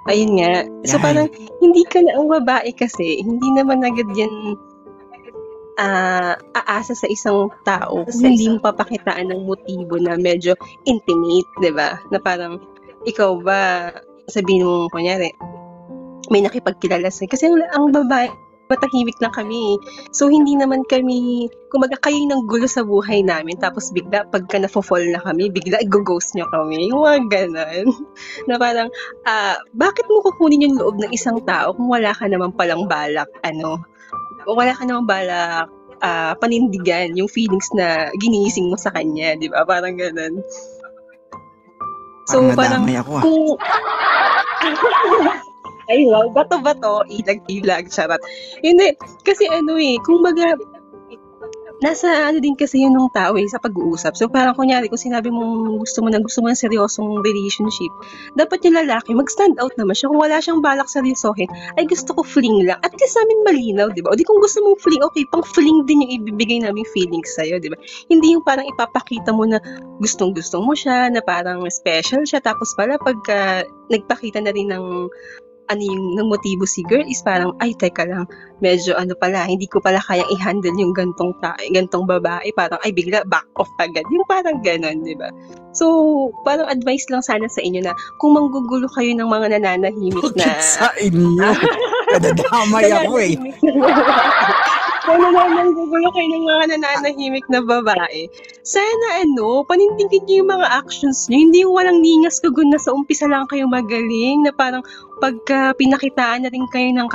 Ayun nga. So, Yan. parang hindi ka na ang babae kasi, hindi naman agad yan aasa sa isang tao kung hindi mo papakitaan ng motibo na medyo intimate, 'di ba? Na parang ikaw ba sabihin mo kunyari may nakipagkilala sa'yo kasi ang babae matahimik lang kami. So hindi naman kami kumbaga kayo yung nanggulo sa buhay namin tapos bigla pagka nafo-fall na kami, bigla i-go-ghost niyo kami. Yung mga gano'n. Na parang, bakit mo kukunin yung loob ng isang tao kung wala ka naman palang balak wala ka namang balak panindigan yung feelings na ginising mo sa kanya, di ba? Parang ganun. Parang So, parang, nadamay ako kung, ay wow, bato-bato, ilag-ilag, charot. Hindi, kasi kung baga, nasa din kasi yun ng tao sa pag-uusap. So parang kunyari kung sinabi mong gusto mo ng seryosong relationship, dapat yung lalaki mag-stand out naman siya. Kung wala siyang balak seryosohin, ay gusto ko fling lang. At least namin malinaw, di ba? O di kung gusto mong fling, okay, pang fling din yung ibibigay namin feelings sa'yo, di ba? Hindi yung parang ipapakita mo na gustong-gusto mo siya, na parang special siya, tapos pala pagka nagpakita na rin ng ng motibo si girl is parang, ay, teka lang, medyo pala, hindi ko pala kayang i-handle yung gantong babae, parang, ay, bigla, back off agad. Yung parang ganon, di ba? So, parang advice lang sana sa inyo na kung manggugulo kayo ng mga nananahimik na... Bakit sa inyo? Nadadamay ako eh. Kung manggugulo kayo ng mga nananahimik na babae, sana panindigan niyo yung mga actions niyo. Hindi yung walang ningas kagun na sa umpisa lang kayo magaling, na parang pagka pinakitaan na rin kayo ng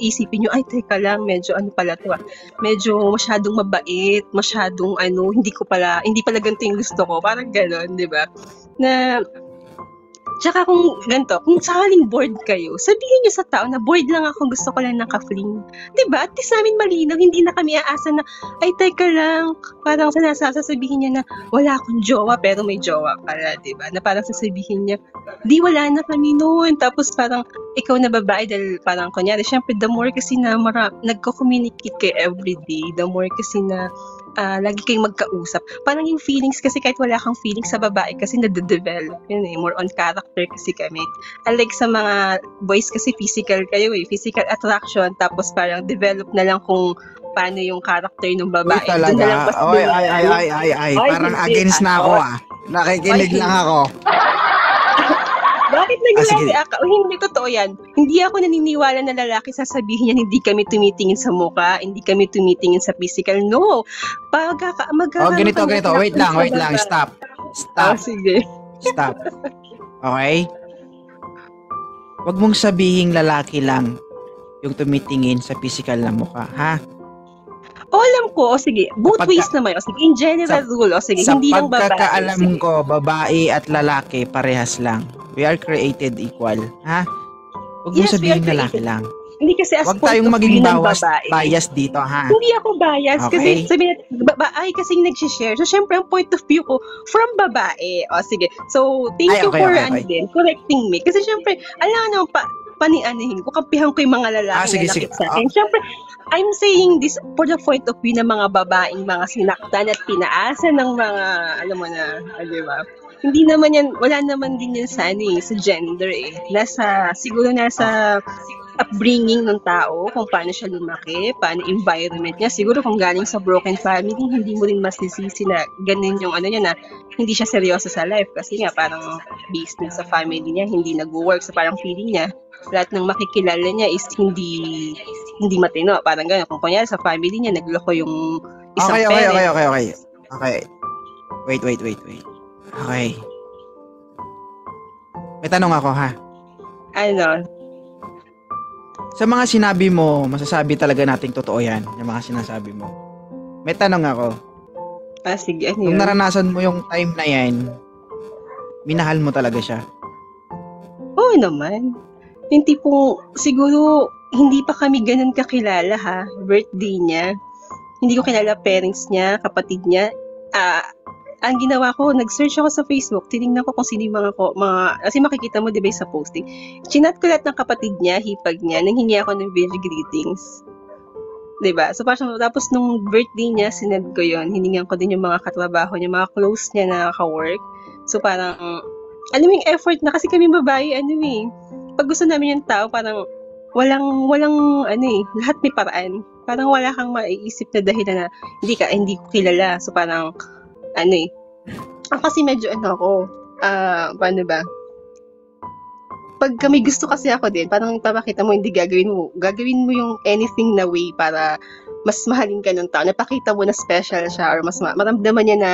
isipin niyo, ay, teka lang, medyo pala to medyo masyadong mabait, masyadong hindi pala ganito yung gusto ko. Parang gano'n, di ba? Na, tsaka kung ganito, kung sakaling bored kayo, sabihin niyo sa tao na bored lang ako, gusto ko lang ng ka-fling. Diba? At least namin malinaw, hindi na kami aasa na, ay, teka lang, parang sasabihin niya na, wala akong jowa, pero may jowa pala, diba? Na parang sasabihin niya, di, wala na kami noon. Tapos parang, ikaw na babae, dahil parang, kunyari, syempre, the more kasi na nagko-communicate kayo everyday, the more kasi na lagi kayong magkausap. Parang yung feelings kasi kahit wala kang feelings sa babae kasi nade-develop yun more on character kasi kami. Unlike sa mga boys kasi physical kayo physical attraction tapos parang develop na lang kung paano yung character ng babae. Uy, talaga? Na lang mas Ay, parang against na ako Nakikinig lang ako. Bakit naglalaki ka? Hindi totoo yan. Hindi ako naniniwala na lalaki sasabihin niya hindi kami tumitingin sa mukha, hindi kami tumitingin sa physical. No. Ganito. Wait lang. Stop. Sige. Stop. Okay? Huwag mong sabihing lalaki lang yung tumitingin sa physical na mukha, ha? Alam ko. Sige. Both ways naman. Sige, in general rule. Sige, hindi lang babae. Sa pagkakaalam ko, babae at lalaki parehas lang. We are created equal, ha? Huwag mong sabihin lalaki lang. Hindi kasi huwag tayong maging bias dito, ha? Hindi ako bias. Okay. Kasi sabihin babae kasi nag-share. So, syempre, ang point of view ko from babae. O, sige. So, thank you for correcting me. Kasi syempre, alam naman panianihin ko, kampihan ko yung mga lalaki na nakit sa akin. Syempre, I'm saying this for the point of view ng mga babaeng mga sinaktan at pinaasa ng mga, alam mo na, di ba? Hindi naman yan, wala naman din yan sa gender siguro nasa upbringing ng tao, kung paano siya lumaki, paano environment niya. Siguro kung galing sa broken family, hindi mo rin masisisi na ganun yung niya na hindi siya seryoso sa life. Kasi nga parang based na sa family niya, hindi nag-work. So parang feeling niya, lahat ng makikilala niya is hindi matino. Parang gano'n. Kung kunyari sa family niya, nagloko yung isang parent. Okay. Wait. Okay. May tanong ako, ha? Ano? Sa mga sinabi mo, masasabi talaga nating totoo yan, yung mga sinasabi mo. May tanong ako. Sige, ano Nung naranasan mo yung time na yan, minahal mo talaga siya? Oo naman. Yung tipong, siguro, hindi pa kami ganun kakilala ha. Birthday niya. Hindi ko kilala parents niya, kapatid niya. Ang ginawa ko, nag-search ako sa Facebook, tinignan ko kung sino yung kasi makikita mo, di ba, sa posting. Chinat ko lahat ng kapatid niya, hipag niya, nanghingi ako ng video greetings. Di ba? So, tapos nung birthday niya, sinend ko yun, hiningan ko din yung mga katrabaho niya, mga close niya na naka-work. So, parang, alam mo yung effort na, kasi kami babae, pag gusto namin yung tao, parang walang, lahat may paraan. Parang wala kang maiisip na dahilan na, hindi ko kilala. So, parang, ako kasi medyo, paano ba? Pag may gusto kasi ako din, parang papakita mo, hindi gagawin mo yung anything na way para mas mahalin ka ng tao. Napakita mo na special siya, or mas maramdaman niya na,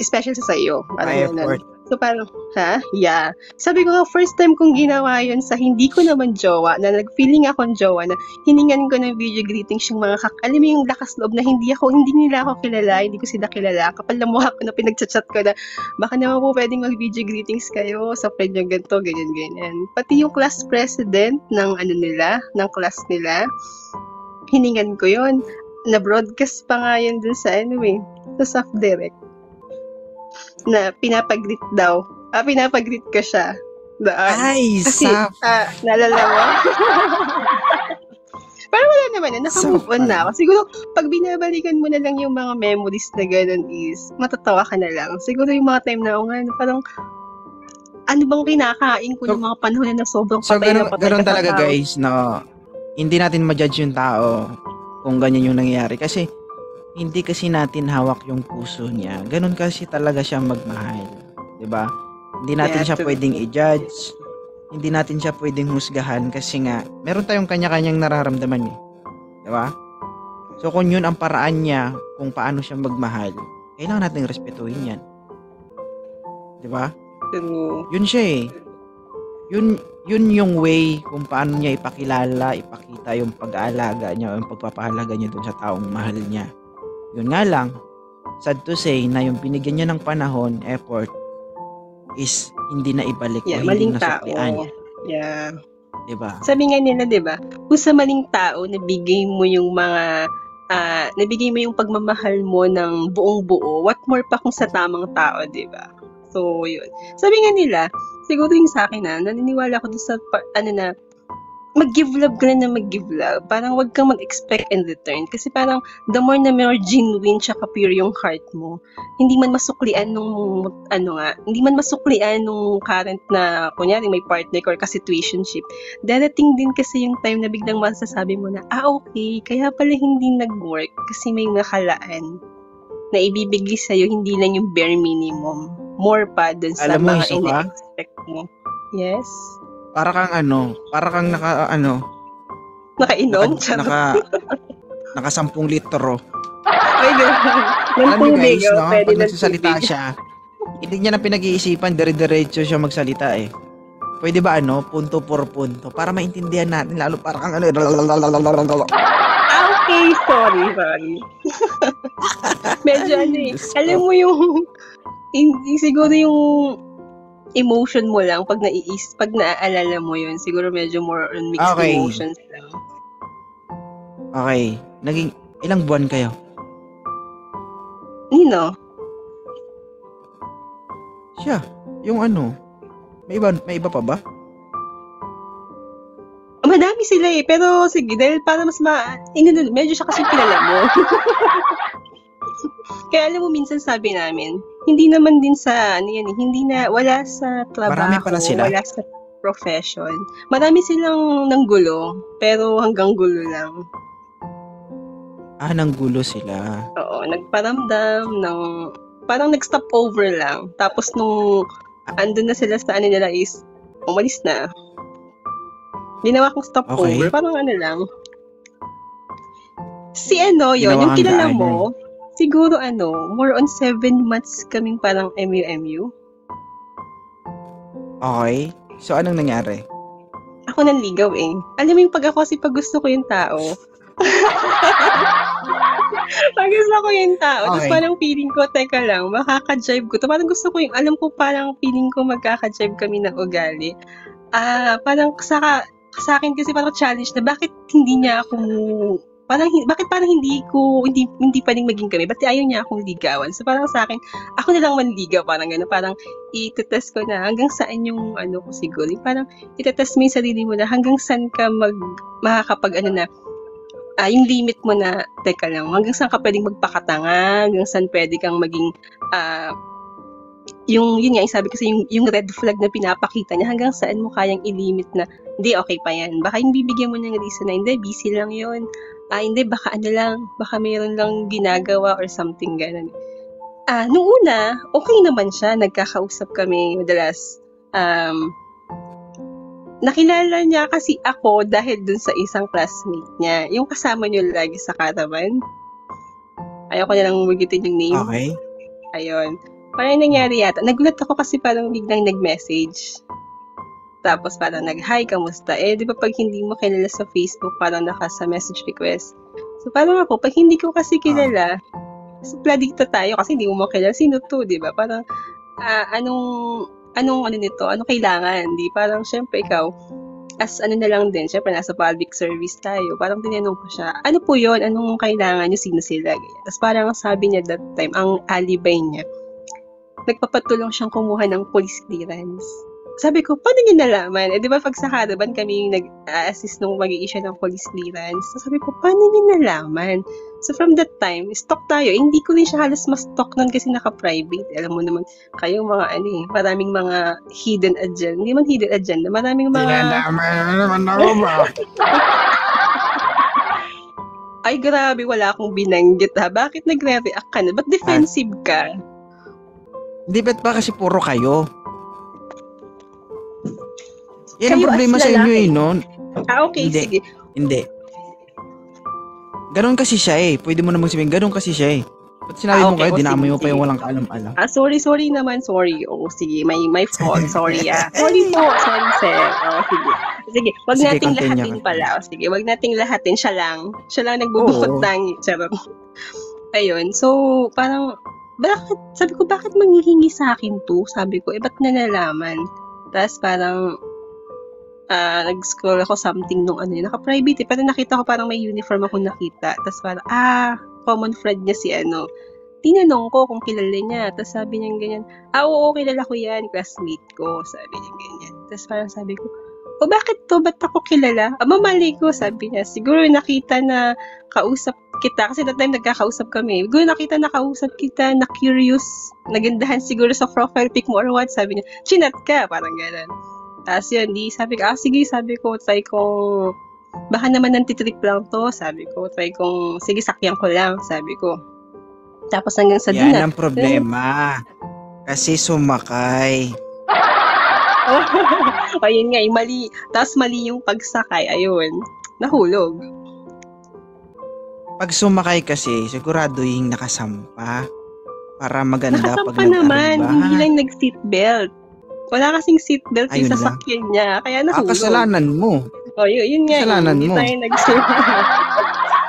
special siya sa'yo. Parang May ganun. effort. So parang, yeah. Sabi ko nga, first time kong ginawa yun sa hindi ko naman jowa, na nag-feeling akong jowa, na hiningan ko ng video greetings yung mga alam mo yung lakas loob na hindi nila ako kilala, hindi ko sila kilala. Kapal na mukha ko na pinagchat-chat ko na, baka naman po pwedeng mag-video greetings kayo sa friend yung ganito, ganyan. Pati yung class president ng ng class nila, hiningan ko yun. Na-broadcast pa nga yun dun sa sa soft direct. Na pinapag-greet daw. Pinapag-greet ko siya. Doon. Ay, Kasi, sap. naalala mo? Parang wala naman, naka-move on na ako. Siguro, pag binabalikan mo na lang yung mga memories na gano'n is, matatawa ka na lang. Siguro yung mga time na parang, ano bang kinakain ko ng mga panahon na sobrang patay na patay ganun ka sa talaga tao. guys, no? Hindi natin ma-judge yung tao kung ganyan yung nangyayari. Kasi, hindi kasi natin hawak yung puso niya. Ganun kasi talaga siya magmahal. 'Di ba? Hindi natin siya true. pwedeng i-judge. Hindi natin siya pwedeng husgahan kasi nga meron tayong kanya-kanyang nararamdaman eh. 'Di ba? So kung yun ang paraan niya kung paano siya magmahal, kailangan nating respetuhin 'yan. 'Di ba? True. Yun siya eh. Yun yung way kung paano niya ipakilala, ipakita yung pag-aalaga niya, yung pagpapahalaga niya dun sa taong mahal niya. Yun nga lang, sad to say na yung binigyan niya ng panahon, effort, is hindi na ibalik o hindi Maling na tao. suklian. Yeah. Diba? Sabi nga nila, 'di ba? Kung sa maling tao nabigay mo yung nabigay mo yung pagmamahal mo ng buong buo, what more pa kung sa tamang tao, 'di ba? So, yun. Sabi nga nila, siguro yung sa akin naniniwala ko dun sa na mag-give love ka na mag-give love. Parang wag kang mag-expect in return. Kasi parang the more na more genuine tsaka pure yung heart mo, hindi man masuklian hindi man masuklian nung current na, kunyari may partner ka or ka-situationship, darating din kasi yung time na biglang masasabi mo na, okay, kaya pala hindi nag-work kasi may nakalaan na ibibigay sa'yo, hindi lang yung bare minimum. More pa dun sa Alam mo, mga Hiso ka? ina-expect mo. Yes? Para kang Nakainom? naka 10 litro. Ay, Alam niyo guys, no? pwede Pag ng nagsasalita tubig. siya, hindi niya na pinag-iisipan, dire-diretso siya magsalita eh. Pwede ba punto por punto para maintindihan natin, lalo para kang Okay, sorry. Medyo alam mo yung, hindi, siguro yung emotion mo lang pag naaalala mo yun, siguro medyo more on mixed Okay. emotions lang. Okay, naging ilang buwan kayo? Nino? Siya, yung may iba pa ba? Madami sila pero sige, dahil para mas medyo siya kasi kilala mo. Kaya alam mo, minsan sabi namin, hindi naman din sa, wala sa trabaho, Marami pala sila? wala sa profession. Marami silang nanggulo, pero hanggang gulo lang. Nang gulo sila. Oo, nagparamdam parang nag-stop over lang. Tapos nung andun na sila sa nila is, umalis na. Ginawa kong stop Okay. over, parang lang. Si yun, Ginawa yung kang kilala daanan. mo, siguro more on 7 months kaming parang MU-MU. Okay. So, anong nangyari? Ako nanligaw Alam mo yung pag gusto ko yung tao. Pag gusto ko yung tao, tapos Okay. parang feeling ko, teka lang, makaka-jive ko to. Parang gusto ko alam ko parang feeling ko magkaka-jive kami ng ugali. Parang sa akin kasi parang challenge na bakit hindi niya ako, bakit parang hindi pwedeng maging kami, ba't ayaw niya akong ligawan? So parang sa akin, ako na lang manligaw, parang gano'n, parang itetest ko na hanggang saan yung ko siguro, parang itetest mo yung sarili mo na hanggang saan ka makakapag yung limit mo na, teka lang, hanggang saan ka pwedeng magpakatanga, hanggang saan pwede kang maging yun nga, yung sabi kasi yung red flag na pinapakita niya, hanggang saan mo kayang ilimit na, hindi, okay pa yan. Baka yung bibigyan mo ng reason na, hindi, busy lang yun. Hindi, baka ano lang, baka mayroon lang ginagawa or something ganun. Nung una, okay naman siya, nagkakausap kami madalas. Nakilala niya kasi ako dahil dun sa isang classmate niya. Yung kasama niyo lagi sa caravan. Ayoko na lang magitin yung name. Okay. Ayun. Parang nangyari yata. Nagulat ako kasi parang biglang nag-message. Tapos parang nag-hi, kamusta? Di ba pag hindi mo kilala sa Facebook, parang sa message request. So parang ako, pag hindi ko kasi kilala, supladikta tayo kasi hindi mo makilala. Sino to, di ba? Parang, anong nito? Anong kailangan? Di parang, syempre ikaw, as ano na lang din, syempre nasa public service tayo. Parang tinanong ko siya, ano po yon? Anong kailangan niyo? Sino sila? Tapos parang sabi niya that time, ang alibay niya, nagpapatulong siyang kumuha ng police clearance. Sabi ko, paano niyo nalaman? Di ba pag sa caravan kami yung nag-assist nung mag-i-issue ng police clearance. So sabi ko, paano niyo nalaman? So from that time, stalk tayo. Hindi ko rin siya halos mas-stalk nun kasi naka-private. Alam mo naman, kayong mga maraming mga hidden agenda. Hindi man hidden agenda, maraming mga... Ay, grabe, wala akong binanggit ha. Bakit nagre-react ka na? Ba't defensive ka? Hindi, ba't ba kasi puro kayo? Yan ang Kayo problema as sa inyo lalaki. noon. Okay, Hindi. sige. Hindi. Ganon kasi siya Pwede mo namang sabihin, ganon kasi siya Ba't sinabi mo Okay, kayo, dinamay mo sige. pa yung walang kaalam-alam. Sorry naman, sorry. Sige, my fault, sorry Sorry po, sorry sir. Sige. Sige, wag Sige, nating continue, lahatin pala. Sige, wag nating lahatin. Siya lang nagbubukod ng charot. Ayun, so parang, sabi ko, bakit manghihingi sa akin to? Sabi ko, ba't na nalaman? Tapos parang, nag-scroll ako something nung naka-private pero nakita ko parang may uniform ako nakita. Tapos parang, common friend niya si Tinanong ko kung kilala niya. Tapos sabi niya ganyan, oo, kilala ko yan, classmate ko. Sabi niya ganyan. Tapos parang sabi ko, bakit to? Ba't ako kilala? Mamali ko, sabi niya. Siguro nakita na kausap kita. Kasi that time nagkakausap kami. Siguro nakita na kausap kita, na curious, nagandahan siguro sa profile pic mo or what. Sabi niya, chinat ka, parang gano'n. Tapos yun, sabi ko, sige, sabi ko, try kong, baka naman nantitrip lang to, sabi ko, try kong, sige, sakyan ko lang, sabi ko. Tapos hanggang sa yan ang problema. Kasi sumakay. Ayun nga, mali. Tapos mali yung pagsakay, ayun, nahulog. Pag sumakay kasi, sigurado yung nakasampa. Para maganda pag nakasampa naman, nag-arriba. hindi lang nag-seatbelt. Wala kasing seatbelt yung Ayun sasakyan niya, kaya nahulog. Kasalanan mo. Yun nga. Kasalanan hindi mo. tayo nag-seatbelt.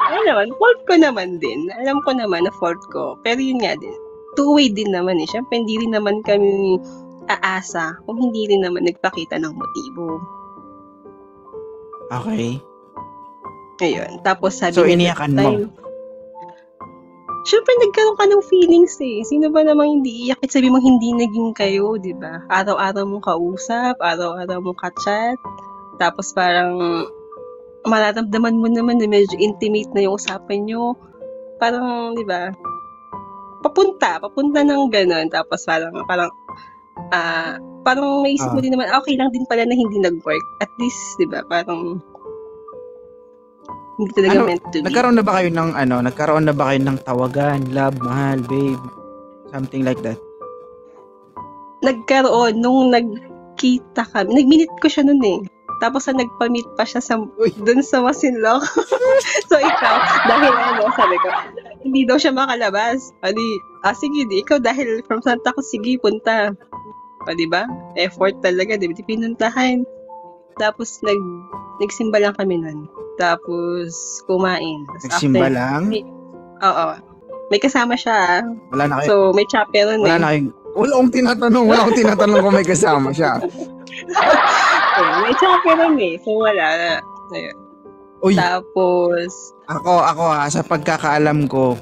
Ayun naman, fault ko naman din. Alam ko naman na fault ko. Pero yun nga din, two-way din naman Siyempre, hindi rin naman kami aasa kung hindi rin naman nagpakita ng motibo. Okay. Ayun. Tapos sabi So, niya, iniyakan mo? Siyempre, nagkaroon ka ng feelings Sino ba namang hindi iyak? Sabi mo, hindi naging kayo, di ba? Araw-araw mong kausap, araw-araw mong ka-chat. Tapos parang, mararamdaman mo naman na medyo intimate na yung usapan nyo. Parang, di ba? Papunta ng gano'n. Tapos parang may isip mo din naman, okay lang din pala na hindi nag-work. At least, di ba? Parang, hindi talaga meant to be. Nagkaroon na ba kayo ng tawagan, love, mahal, babe, something like that? Nagkaroon nung nagkita kami. Nag-meet ko siya nun Tapos nagpa-meet pa siya dun sa Masinloc. So ikaw, dahil sabi ko, hindi daw siya makalabas. Sige, ikaw dahil from Santa Cruz, sige, punta. Diba? Effort talaga, diba? Pinuntahan. Tapos nagsimba lang kami nun. Tapos kumain. Nagsimba lang? Oo. May kasama siya. Wala na kayo. So may chaperon Wala akong tinatanong kung may kasama siya. May chaperon So wala na. Ayun. Uy. Tapos Ako sa pagkakaalam ko,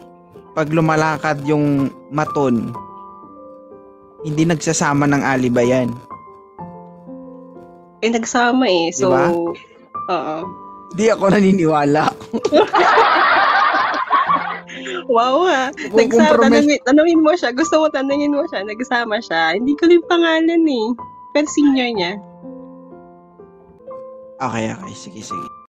pag lumalakad yung maton, hindi nagsasama ng alibayan. Nagsama So, diba? Oo. Di ako naniniwala. Wow ha. Tanungin mo siya. Gusto mo tanungin mo siya. Nagsama siya. Hindi ko yung pangalan eh. Pero senior niya. Okay. Sige.